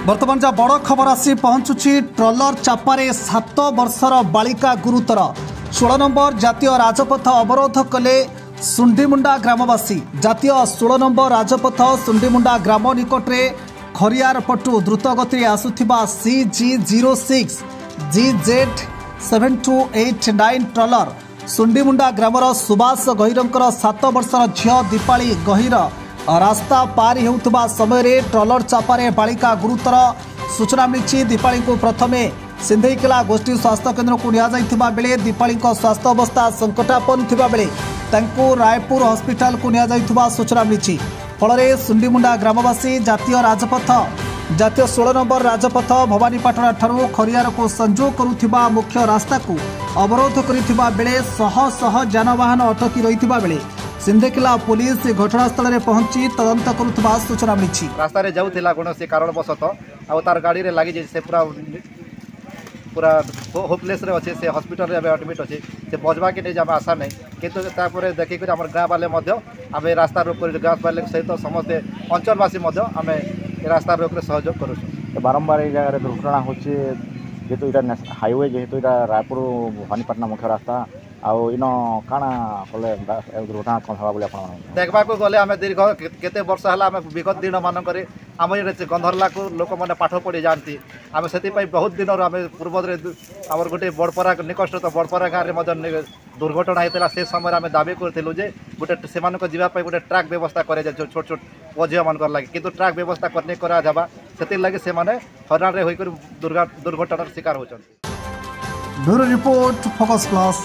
बर्तमान जा बड़ खबर आसी पहुंचुची ट्रलर चापारे 7 वर्षर बालिका गुरुतर 16 नंबर जातीय राजपथ अवरोध कले सुंडीमुंडा ग्रामवासी। जातीय 16 नंबर राजपथ सुंडीमुंडा ग्राम निकटरे खरियार पटु द्रुत गति आसुथिबा CG06 GZ 7289 ट्रलर सुंडीमुंडा ग्रामर सुभाष गहिरंकर 7 वर्षर झियो दीपाली गहिर रास्ता पार होउथबा समय ट्रलर चापारे बालिका गुरुतर सूचना मिली। दीपाली को प्रथमे सिंधेईकेला गोष्ठी स्वास्थ्य केन्द्र को निया बेले दीपाली स्वास्थ्य अवस्था संकटापन्न थिबा बेले तांको रायपुर हॉस्पिटल को निया सूचना मिली। फल सुंडीमुंडा ग्रामवासी जातीय 16 नंबर राजपथ भवानीपाटना ठारू खरियार को संजोग करुथिबा मुख्य रास्ता को अवरोध करिथिबा बेले शह शह जानवाहन अटकी रहिथिबा बेले सिंधेकेला पुलिस घटनास्थल में पहुंची तदंत करुथिबा सूचना मिली। रास्ता रे जाउथिला कोनोसी कारणवशत आ तार गाड़ी रे लागि जे से पूरा होपलेस रे अच्छे से हॉस्पिटल रे एडमिट अच्छे से पहुँचवा के नहीं जाबा आशा नहीं किंतु देखिक आम गाँव वाले आम रास्ता रोक गाँव वाले सहित समस्ते अंचलवासी आम रास्ता रोक सहयोग करूँ। बारंबार ये जगह दुर्घटना होची जेहेतु इटा हाईवे जेहेतु इटा रायपुर भवानीपाटना मुख्य रास्ता आउ इन काଣା कले दुर्घटना कम हवा बोले आपण देखबा को गले आमे दीर्घ केते वर्ष हला आमे विगत दिन मानक रे आम ये गंधरला को लोक मैंने पाठ पढ़ी जाती आम से बहुत दिन आम पूर्व आम गोटे बड़परा निकटस्थ बड़परा गाँव में दुर्घटना होता से समय आम दाबी करूँ जे गोटे से गोटे ट्रैक व्यवस्था करे छोट छोट पुओ झील मान लगे किंतु ट्रैक व्यवस्था करने करावा से लगे से हरान होकर दुर्घटनार शिकार होती। Bureau report focus plus.